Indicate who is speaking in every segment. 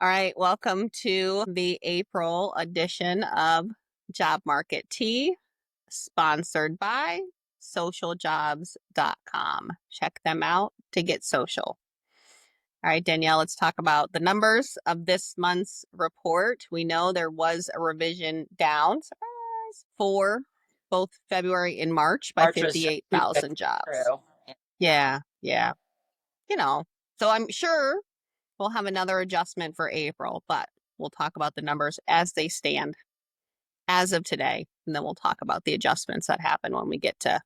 Speaker 1: All right, welcome to the April edition of Job Market Tea, sponsored by socialjobs.com. Check them out to get social. All right, Danielle, let's talk about the numbers of this month's report. We know there was a revision down, surprise, for both February and March by
Speaker 2: March was just too good
Speaker 1: 58,000
Speaker 2: to be
Speaker 1: jobs.
Speaker 2: true.
Speaker 1: Yeah. You know, so I'm sure we'll have another adjustment for April, but we'll talk about the numbers as they stand as of today. And then we'll talk about the adjustments that happen when we get to,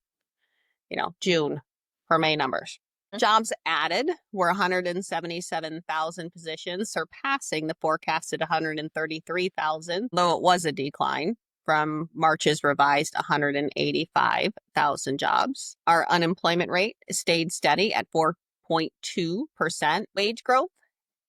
Speaker 1: June for May numbers. Jobs added were 177,000 positions, surpassing the forecasted 133,000, though it was a decline from March's revised 185,000 jobs. Our unemployment rate stayed steady at 4.2%. Wage growth,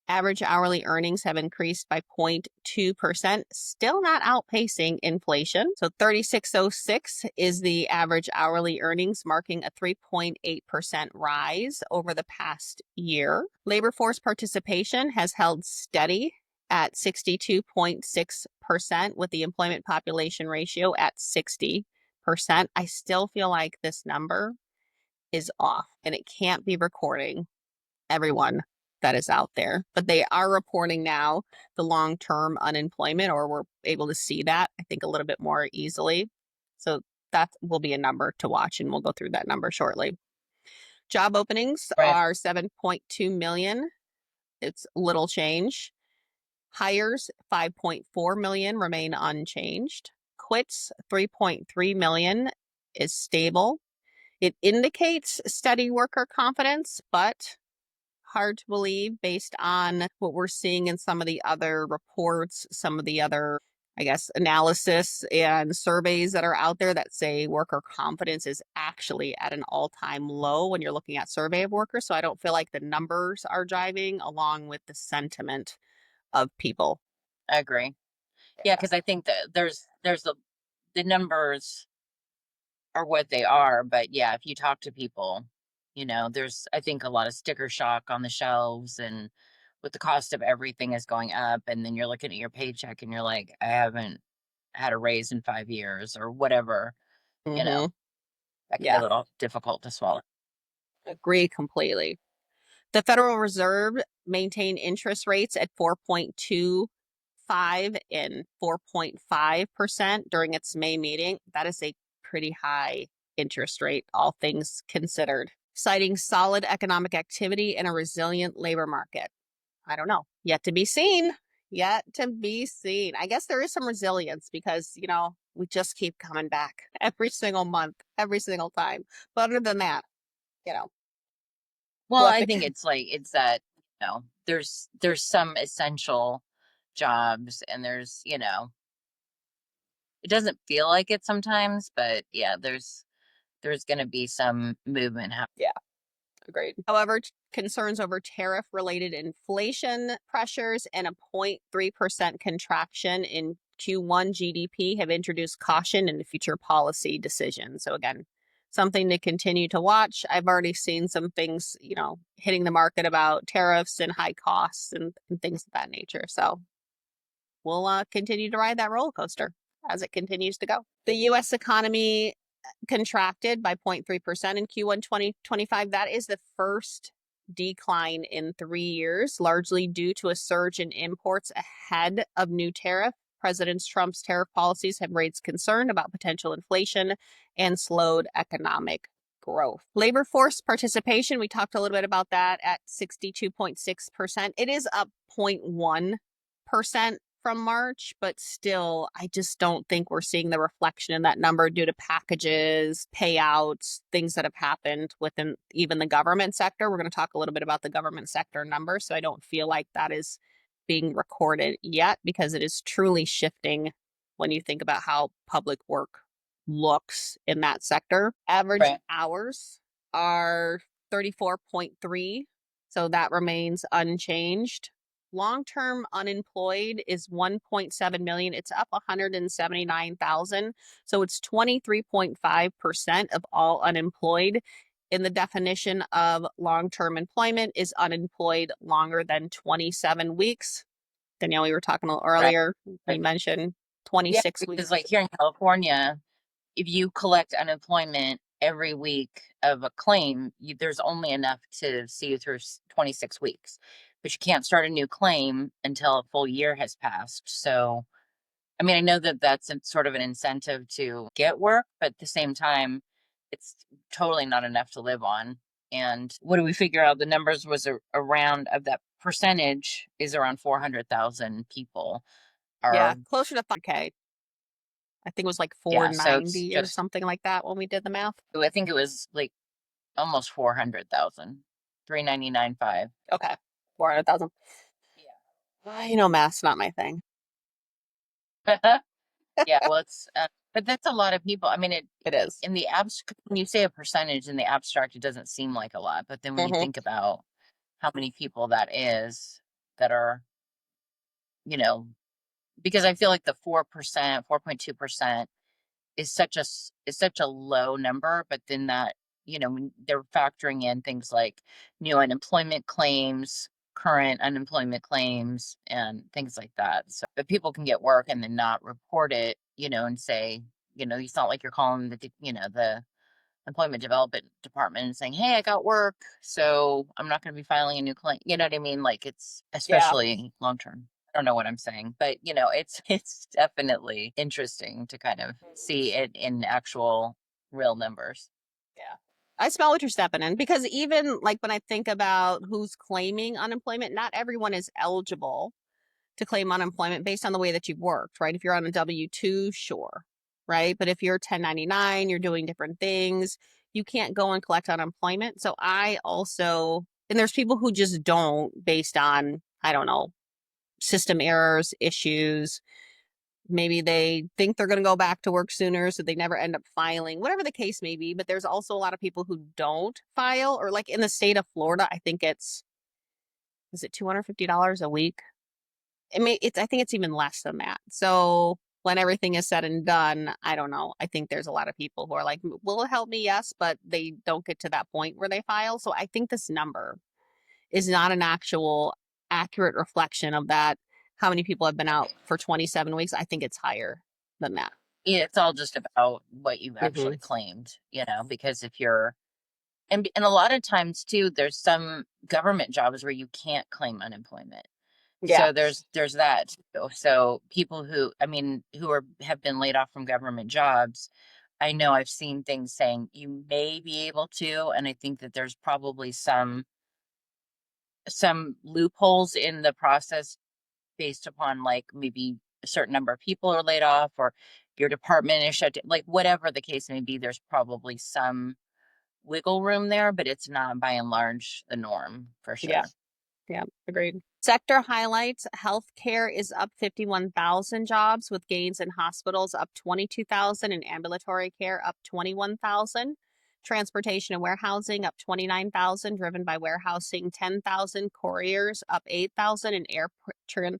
Speaker 1: average hourly earnings have increased by 0.2%, still not outpacing inflation. So 3606 is the average hourly earnings, marking a 3.8% rise over the past year. Labor force participation has held steady at 62.6%, with the employment population ratio at 60%. I still feel like this number is off, and it can't be recording everyone that is out there. But they are reporting now the long-term unemployment, or we're able to see that, I think, a little bit more easily. So that will be a number to watch, and we'll go through that number shortly. Job openings
Speaker 2: Right.
Speaker 1: are 7.2 million. It's little change. Hires, 5.4 million, remain unchanged. Quits, 3.3 million, is stable. It indicates steady worker confidence, but hard to believe based on what we're seeing in some of the other reports, some of the other, analysis and surveys that are out there that say worker confidence is actually at an all-time low when you're looking at survey of workers. So I don't feel like the numbers are driving along with the sentiment of people.
Speaker 2: I agree. Yeah, because I think that there's the numbers are what they are, but yeah, if you talk to people, there's I think a lot of sticker shock on the shelves, and with the cost of everything is going up, and then you're looking at your paycheck and you're like, I haven't had a raise in 5 years or whatever, you
Speaker 1: Mm-hmm.
Speaker 2: know, that can be a
Speaker 1: Yeah,
Speaker 2: little difficult to swallow.
Speaker 1: agree completely. The Federal Reserve maintained interest rates at 4.25 and 4.5% during its May meeting. That is a pretty high interest rate, all things considered, citing solid economic activity and a resilient labor market. I don't know. Yet to be seen. Yet to be seen. I guess there is some resilience because, we just keep coming back every single month, every single time. But other than that, you know,
Speaker 2: Well,
Speaker 1: we'll have
Speaker 2: I
Speaker 1: to.
Speaker 2: think it's that, there's some essential jobs, and it doesn't feel like it sometimes, but yeah, there's going to be some movement happening.
Speaker 1: Yeah. Agreed. However, concerns over tariff related inflation pressures and a 0.3% contraction in Q1 GDP have introduced caution in future policy decisions. So, again, something to continue to watch. I've already seen some things, hitting the market about tariffs and high costs and things of that nature. So, we'll continue to ride that roller coaster as it continues to go. The U.S. economy contracted by 0.3% in Q1 2025. That is the first decline in 3 years, largely due to a surge in imports ahead of new tariff. President Trump's tariff policies have raised concern about potential inflation and slowed economic growth. Labor force participation, we talked a little bit about that at 62.6%. It is up 0.1% from March, but still, I just don't think we're seeing the reflection in that number due to packages, payouts, things that have happened within even the government sector. We're going to talk a little bit about the government sector numbers, so I don't feel like that is being recorded yet because it is truly shifting when you think about how public work looks in that sector. Average
Speaker 2: Right.
Speaker 1: hours are 34.3, so that remains unchanged. Long-term unemployed is 1.7 million. It's up 179,000. So it's 23.5% of all unemployed. In the definition of long-term employment is unemployed longer than 27 weeks. Danielle, we were talking
Speaker 2: right?
Speaker 1: earlier. We mentioned
Speaker 2: Yeah,
Speaker 1: 26
Speaker 2: because
Speaker 1: weeks.
Speaker 2: like here in California, if you collect unemployment every week of a claim, there's only enough to see you through 26 weeks, but you can't start a new claim until a full year has passed. So, I mean, I know that that's sort of an incentive to get work, but at the same time, it's totally not enough to live on. And what do we figure out? The numbers was around of that percentage is around 400,000 people
Speaker 1: Yeah,
Speaker 2: are,
Speaker 1: closer to 5K. I think it was like
Speaker 2: yeah. So it's
Speaker 1: 490 or
Speaker 2: just,
Speaker 1: something like that when we did the math.
Speaker 2: I think it was like almost 400,000, 399.5.
Speaker 1: Okay, 400,000. Math's not my thing.
Speaker 2: Yeah. Yeah, well, but that's a lot of people. I mean,
Speaker 1: It is.
Speaker 2: in the abstract, when you say a percentage in the abstract, it doesn't seem like a lot. But then when you
Speaker 1: Hmm.
Speaker 2: think about how many people that is that are, you know, because I feel like the 4%, 4.2% is such a low number, but then that, when they're factoring in things like new unemployment claims, current unemployment claims, and things like that. So, but people can get work and then not report it, and say, it's not like you're calling the employment development department and saying, "Hey, I got work, so I'm not going to be filing a new claim." You know what I mean? Like it's
Speaker 1: Yeah.
Speaker 2: especially long term. I don't know what I'm saying, but it's it's definitely interesting to kind of see it in actual real numbers.
Speaker 1: Yeah. I smell what you're stepping in because even like when I think about who's claiming unemployment, not everyone is eligible to claim unemployment based on the way that you've worked, right? If you're on a W-2, sure, right? But if you're 1099, you're doing different things, you can't go and collect unemployment. So I also, and there's people who just don't based on, I don't know, system errors, issues. Maybe they think they're going to go back to work sooner, so they never end up filing, whatever the case may be. But there's also a lot of people who don't file, or like in the state of Florida, I think is it $250 a week? I think it's even less than that. So when everything is said and done, I don't know. I think there's a lot of people who are like, will it help me? Yes, but they don't get to that point where they file. So I think this number is not an actual accurate reflection of that. How many people have been out for 27 weeks? I think it's higher than that.
Speaker 2: Yeah, it's all just about what you've
Speaker 1: Hmm.
Speaker 2: actually claimed, because if you're and a lot of times too, there's some government jobs where you can't claim unemployment.
Speaker 1: Yeah.
Speaker 2: So there's that too. So people who, I mean, who have been laid off from government jobs, I know I've seen things saying you may be able to, and I think that there's probably some loopholes in the process based upon like maybe a certain number of people are laid off or your department is shut down, like whatever the case may be, there's probably some wiggle room there, but it's not by and large the norm for
Speaker 1: Yeah.
Speaker 2: sure.
Speaker 1: Yeah, agreed. Sector highlights: healthcare is up 51,000 jobs, with gains in hospitals up 22,000 and ambulatory care up 21,000. Transportation and warehousing up 29,000, driven by warehousing 10,000, couriers up 8,000, and air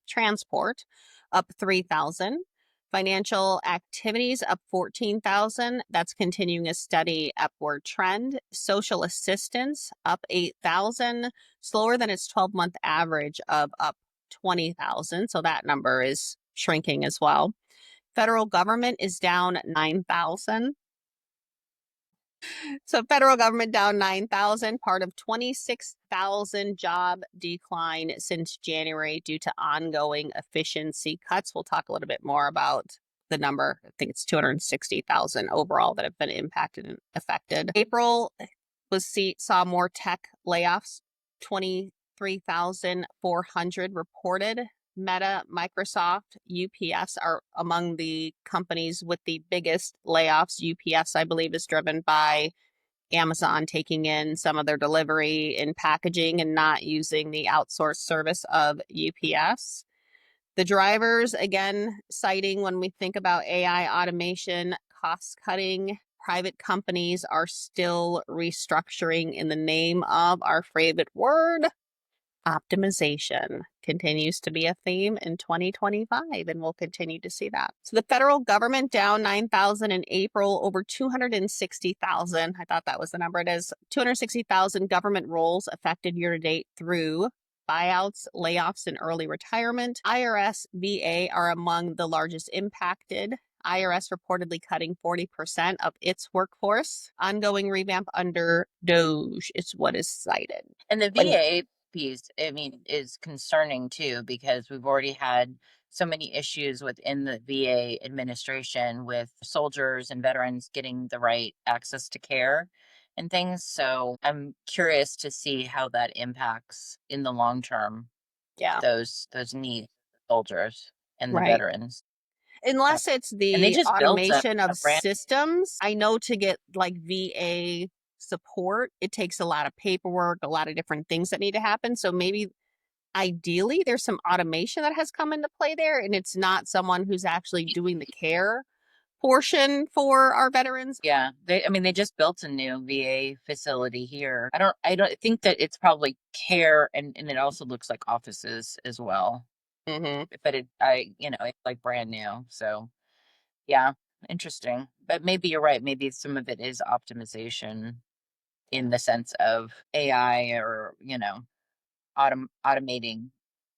Speaker 1: transport up 3,000. Financial activities up 14,000. That's continuing a steady upward trend. Social assistance up 8,000, slower than its 12-month average of up 20,000. So that number is shrinking as well. Federal government is down 9,000. So federal government down 9,000, part of 26,000 job decline since January due to ongoing efficiency cuts. We'll talk a little bit more about the number. I think it's 260,000 overall that have been impacted and affected. April saw more tech layoffs, 23,400 reported. Meta, Microsoft, UPS are among the companies with the biggest layoffs. UPS, I believe, is driven by Amazon taking in some of their delivery and packaging and not using the outsourced service of UPS. The drivers, again, citing when we think about AI automation, cost cutting, private companies are still restructuring in the name of our favorite word, optimization. Continues to be a theme in 2025, and we'll continue to see that. So the federal government down 9,000 in April, over 260,000. I thought that was the number. It is 260,000 government roles affected year to date through buyouts, layoffs, and early retirement. IRS, VA are among the largest impacted. IRS reportedly cutting 40% of its workforce. Ongoing revamp under Doge is what is cited.
Speaker 2: And the
Speaker 1: When
Speaker 2: VA piece, I mean, is concerning too, because we've already had so many issues within the VA administration with soldiers and veterans getting the right access to care and things. So I'm curious to see how that impacts in the long term
Speaker 1: yeah,
Speaker 2: those needs, soldiers and the
Speaker 1: right.
Speaker 2: veterans. So,
Speaker 1: Unless it's
Speaker 2: and they
Speaker 1: the
Speaker 2: just built
Speaker 1: automation
Speaker 2: a
Speaker 1: of
Speaker 2: brand.
Speaker 1: systems, I know to get like VA support, it takes a lot of paperwork, a lot of different things that need to happen. So maybe ideally there's some automation that has come into play there, and it's not someone who's actually doing the care portion for our veterans.
Speaker 2: Yeah, I mean, they just built a new VA facility here. I don't think that it's probably care, and it also looks like offices as well.
Speaker 1: Hmm.
Speaker 2: But it's like brand new. So yeah, interesting. But maybe you're right. Maybe some of it is optimization in the sense of AI or, automating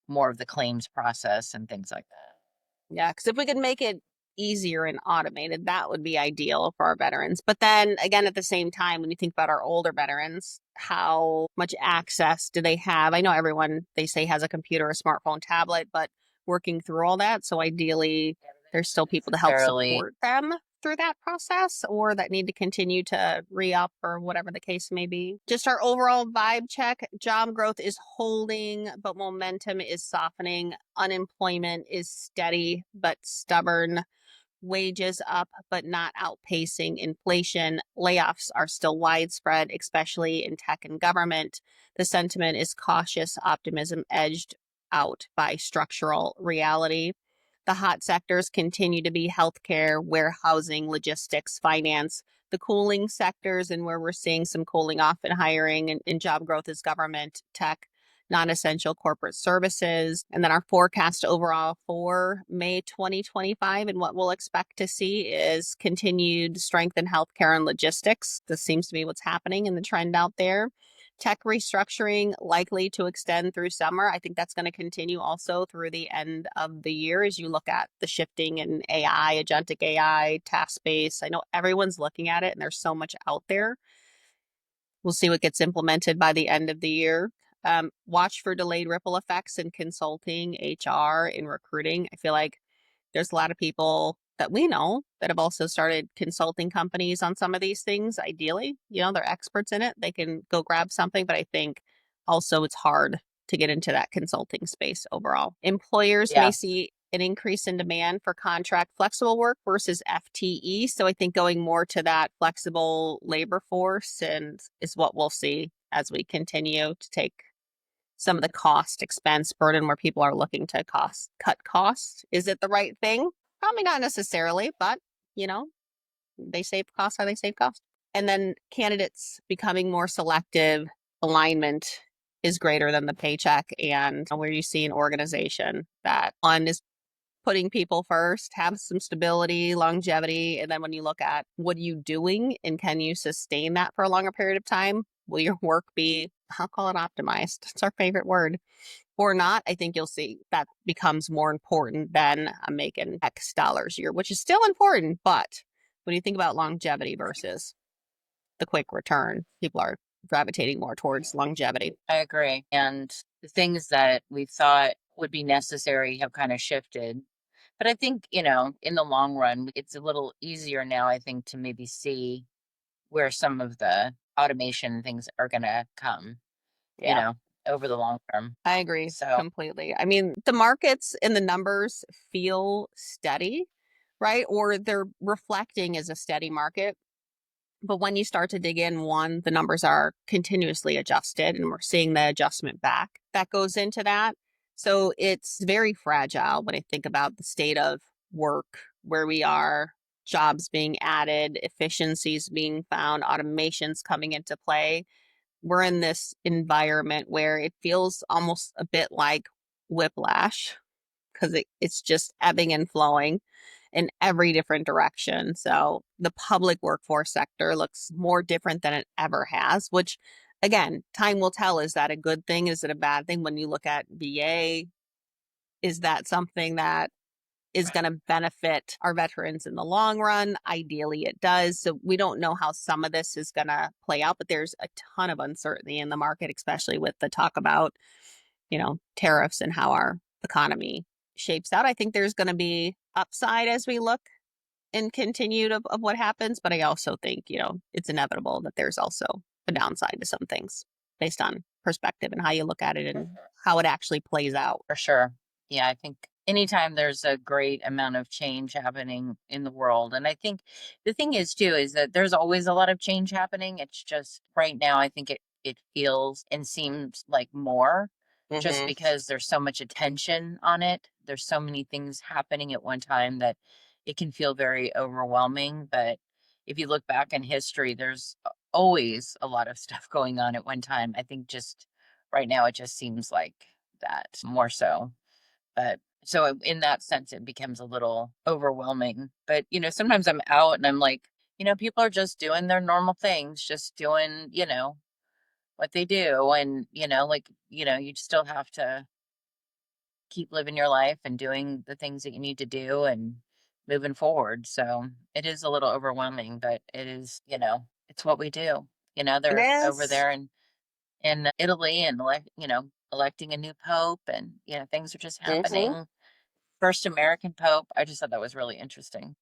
Speaker 2: more of the claims process and things like that.
Speaker 1: Yeah, because if we could make it easier and automated, that would be ideal for our veterans. But then again, at the same time, when you think about our older veterans, how much access do they have? I know everyone, they say, has a computer, a smartphone, tablet, but working through all that. So ideally, there's still people to help
Speaker 2: Necessarily.
Speaker 1: support them through that process or that need to continue to re up or whatever the case may be. Just our overall vibe check, job growth is holding, but momentum is softening. Unemployment is steady but stubborn. Wages up but not outpacing inflation. Layoffs are still widespread, especially in tech and government. The sentiment is cautious optimism edged out by structural reality. The hot sectors continue to be healthcare, warehousing, logistics, finance. The cooling sectors, and where we're seeing some cooling off in hiring and job growth, is government, tech, non-essential corporate services. And then our forecast overall for May 2025 and what we'll expect to see is continued strength in healthcare and logistics. This seems to be what's happening in the trend out there. Tech restructuring likely to extend through summer. I think that's going to continue also through the end of the year as you look at the shifting in AI, agentic AI, task space. I know everyone's looking at it and there's so much out there. We'll see what gets implemented by the end of the year. Watch for delayed ripple effects in consulting, HR, in recruiting. I feel like there's a lot of people that we know that have also started consulting companies on some of these things. Ideally, they're experts in it. They can go grab something, but I think also it's hard to get into that consulting space overall. Employers may
Speaker 2: Yes.
Speaker 1: see an increase in demand for contract flexible work versus FTE. So I think going more to that flexible labor force and is what we'll see as we continue to take some of the cost expense burden where people are looking to cut costs. Is it the right thing? Probably not necessarily, but you know, they save costs, how they save costs. And then candidates becoming more selective, alignment is greater than the paycheck. And where you see an organization that one is putting people first, have some stability, longevity. And then when you look at what are you doing and can you sustain that for a longer period of time? Will your work be, I'll call it optimized? It's our favorite word. Or not, I think you'll see that becomes more important than I'm making X dollars a year, which is still important. But when you think about longevity versus the quick return, people are gravitating more towards longevity.
Speaker 2: I agree. And the things that we thought would be necessary have kind of shifted. But I think, in the long run, it's a little easier now, I think, to maybe see where some of the automation things are going to come, you
Speaker 1: Yeah.
Speaker 2: know, over the long term.
Speaker 1: I agree
Speaker 2: So,
Speaker 1: completely. I mean, the markets and the numbers feel steady, right? Or they're reflecting as a steady market. But when you start to dig in, one, the numbers are continuously adjusted and we're seeing the adjustment back that goes into that. So it's very fragile when I think about the state of work, where we are, jobs being added, efficiencies being found, automations coming into play. We're in this environment where it feels almost a bit like whiplash because it's just ebbing and flowing in every different direction. So the public workforce sector looks more different than it ever has, which again, time will tell. Is that a good thing? Is it a bad thing? When you look at VA, is that something that is going to benefit our veterans in the long run? Ideally, it does. So we don't know how some of this is going to play out, but there's a ton of uncertainty in the market, especially with the talk about, tariffs and how our economy shapes out. I think there's going to be upside as we look and continued of what happens, but I also think, it's inevitable that there's also a downside to some things based on perspective and how you look at it and how it actually plays out.
Speaker 2: For sure. Yeah, I think anytime there's a great amount of change happening in the world, and I think the thing is too is that there's always a lot of change happening. It's just right now I think it feels and seems like more just
Speaker 1: Mm-hmm.
Speaker 2: because there's so much attention on it. There's so many things happening at one time that it can feel very overwhelming, but if you look back in history, there's always a lot of stuff going on at one time. I think just right now it just seems like that more so. But so in that sense, it becomes a little overwhelming. But, sometimes I'm out and I'm like, people are just doing their normal things, just doing, what they do. And, you still have to keep living your life and doing the things that you need to do and moving forward. So it is a little overwhelming, but it is, it's what we do.
Speaker 1: It
Speaker 2: They're over
Speaker 1: is.
Speaker 2: there in Italy and electing a new pope, and things are just
Speaker 1: Mm-hmm.
Speaker 2: happening. First American pope. I just thought that was really interesting.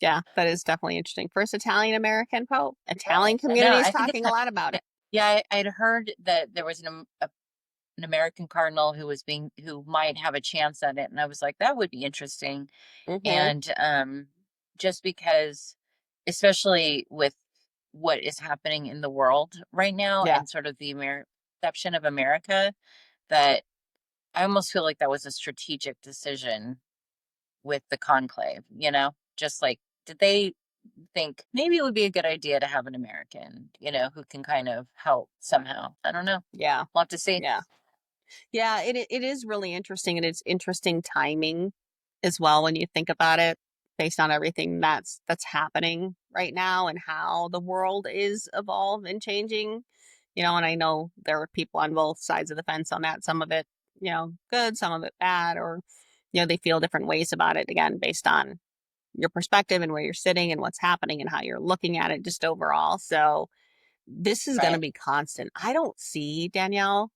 Speaker 1: Yeah, that is definitely interesting. First Italian American Pope. Italian
Speaker 2: No,
Speaker 1: community is
Speaker 2: I think it's
Speaker 1: talking a lot about it.
Speaker 2: yeah. I'd heard that there was an American cardinal who might have a chance at it, and I was like, that would be interesting.
Speaker 1: Mm-hmm.
Speaker 2: And just because, especially with what is happening in the world right now,
Speaker 1: Yeah.
Speaker 2: and sort of the perception of America, that I almost feel like that was a strategic decision with the conclave, just like, did they think maybe it would be a good idea to have an American, who can kind of help somehow? I don't know.
Speaker 1: Yeah.
Speaker 2: We'll have to see.
Speaker 1: Yeah. Yeah, it is really interesting, and it's interesting timing as well when you think about it, based on everything that's happening right now and how the world is evolving and changing. And I know there are people on both sides of the fence on that. Some of it, good, some of it bad, or they feel different ways about it, again, based on your perspective and where you're sitting and what's happening and how you're looking at it just overall. So this is going to
Speaker 2: Right.
Speaker 1: be constant. I don't see, Danielle,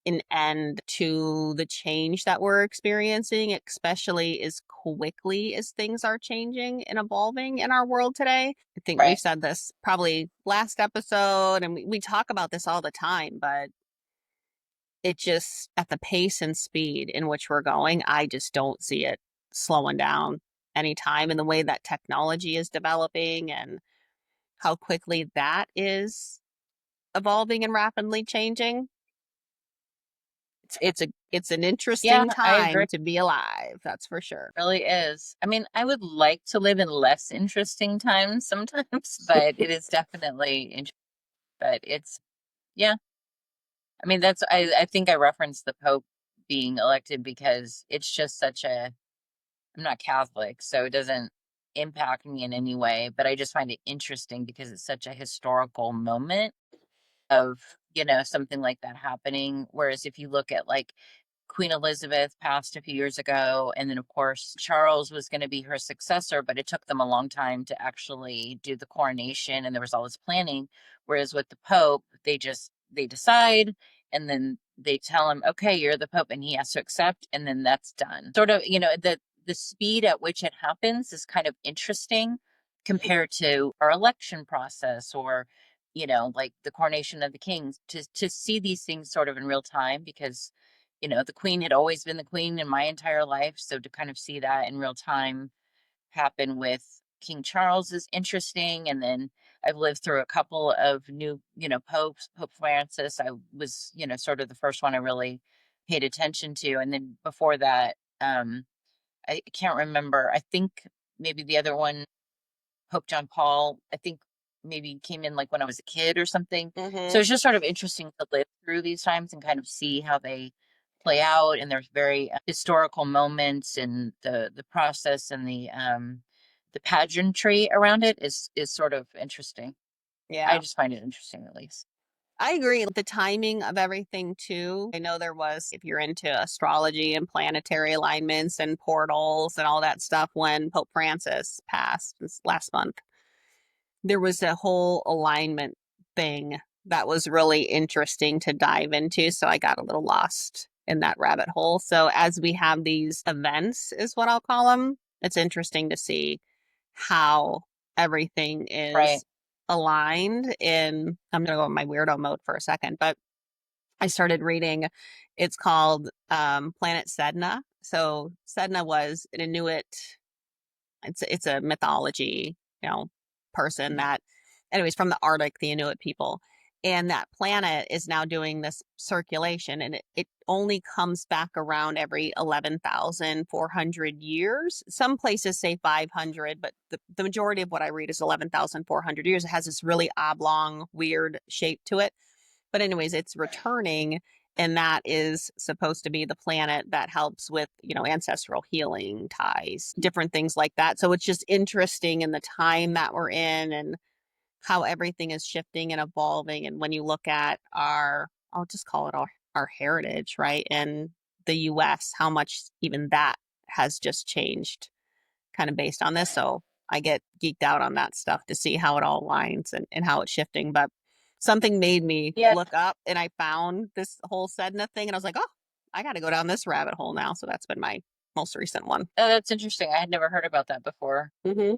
Speaker 1: an end to the change that we're experiencing, especially as quickly as things are changing and evolving in our world today. I think we've
Speaker 2: Right.
Speaker 1: said this probably last episode, and we talk about this all the time, but it just, at the pace and speed in which we're going, I just don't see it slowing down anytime, in the way that technology is developing and how quickly that is evolving and rapidly changing. It's an
Speaker 2: Yeah,
Speaker 1: interesting
Speaker 2: I agree.
Speaker 1: time to be alive, that's for sure.
Speaker 2: Really is. I mean, I would like to live in less interesting times sometimes, but it is definitely interesting. But it's, yeah. I mean, I think I referenced the Pope being elected because it's just such a, I'm not Catholic, so it doesn't impact me in any way, but I just find it interesting because it's such a historical moment of, something like that happening. Whereas if you look at like Queen Elizabeth passed a few years ago, and then of course Charles was going to be her successor, but it took them a long time to actually do the coronation, and there was all this planning. Whereas with the Pope, they decide, and then they tell him, okay, you're the Pope, and he has to accept, and then that's done. Sort of, the speed at which it happens is kind of interesting compared to our election process, or like the coronation of the kings, to see these things sort of in real time, because the queen had always been the queen in my entire life. So to kind of see that in real time happen with King Charles is interesting. And then I've lived through a couple of new, popes. Pope Francis, I was, sort of the first one I really paid attention to. And then before that, I can't remember. I think maybe the other one, Pope John Paul, I think maybe came in like when I was a kid or something. So
Speaker 1: Mm-hmm.
Speaker 2: it's just sort of interesting to live through these times and kind of see how they play out. And there's very historical moments, and the process and the pageantry around it is sort of interesting. I
Speaker 1: Yeah.
Speaker 2: just find it interesting, at least.
Speaker 1: I agree. The timing of everything too. I know there was, if you're into astrology and planetary alignments and portals and all that stuff, when Pope Francis passed this last month, there was a whole alignment thing that was really interesting to dive into. So I got a little lost in that rabbit hole. So as we have these events, is what I'll call them, it's interesting to see how everything
Speaker 2: Right.
Speaker 1: is aligned in. I'm going to go in my weirdo mode for a second, but I started reading. It's called Planet Sedna. So Sedna was an Inuit. It's a mythology, person that, anyways, from the Arctic, the Inuit people. And that planet is now doing this circulation, and it only comes back around every 11,400 years. Some places say 500, but the majority of what I read is 11,400 years. It has this really oblong, weird shape to it. But anyways, it's returning, and that is supposed to be the planet that helps with, ancestral healing, ties, different things like that. So it's just interesting in the time that we're in and how everything is shifting and evolving. And when you look at I'll just call it our heritage, right? In the US, how much even that has just changed kind of based on this. So I get geeked out on that stuff to see how it all aligns and how it's shifting. But something made me
Speaker 2: Yeah.
Speaker 1: look up, and I found this whole Sedna thing, and I was like, oh, I got to go down this rabbit hole now. So that's been my most recent one.
Speaker 2: Oh, that's interesting. I had never heard about that before.
Speaker 1: Hmm.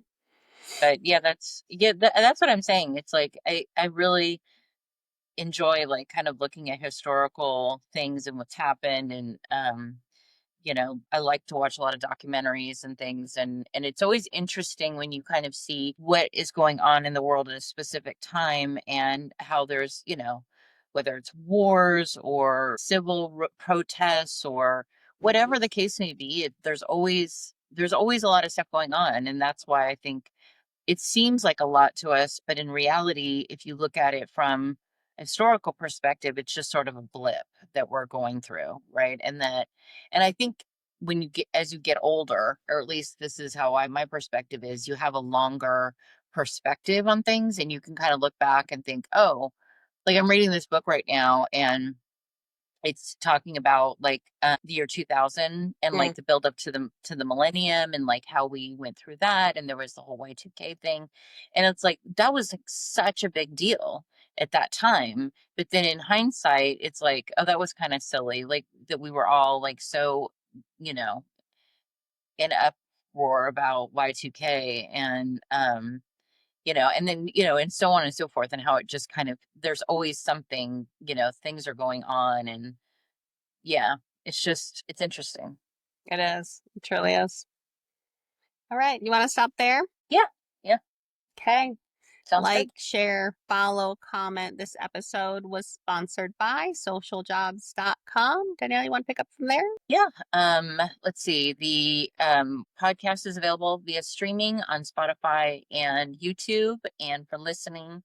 Speaker 2: But yeah, that's what I'm saying. It's like I really enjoy like kind of looking at historical things and what's happened, and I like to watch a lot of documentaries and things, and it's always interesting when you kind of see what is going on in the world at a specific time, and how there's, whether it's wars or protests or whatever the case may be, there's always a lot of stuff going on, and that's why I think it seems like a lot to us, but in reality, if you look at it from a historical perspective, it's just sort of a blip that we're going through, right? And I think as you get older, or at least this is how my perspective is, you have a longer perspective on things, and you can kind of look back and think, oh, like I'm reading this book right now, and it's talking about like the year 2000, and
Speaker 1: Mm,
Speaker 2: like the build up to the millennium, and like how we went through that, and there was the whole Y2K thing, and it's like that was like such a big deal at that time, but then in hindsight it's like, oh, that was kind of silly, like that we were all like so, you know in uproar about Y2K, and then, and so on and so forth, and how it just kind of, there's always something, things are going on, and yeah, it's interesting.
Speaker 1: it is. It truly is. All right. You want to stop there?
Speaker 2: Yeah, yeah,
Speaker 1: Okay.
Speaker 2: sounds good.
Speaker 1: Like, share, follow, comment. This episode was sponsored by socialjobs.com. Danielle, you want to pick up from there?
Speaker 2: Yeah, let's see. The podcast is available via streaming on Spotify and YouTube, and for listening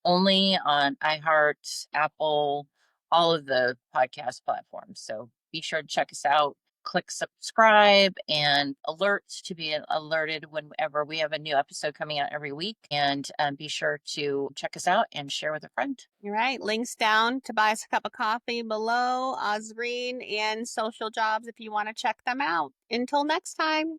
Speaker 2: only on iHeart, Apple, all of the podcast platforms. So be sure to check us out. Click subscribe and alerts to be alerted whenever we have a new episode coming out every week. And be sure to check us out and share with a friend.
Speaker 1: All right. Links down to buy us a cup of coffee below, Osreen and Social Jobs if you want to check them out. Until next time.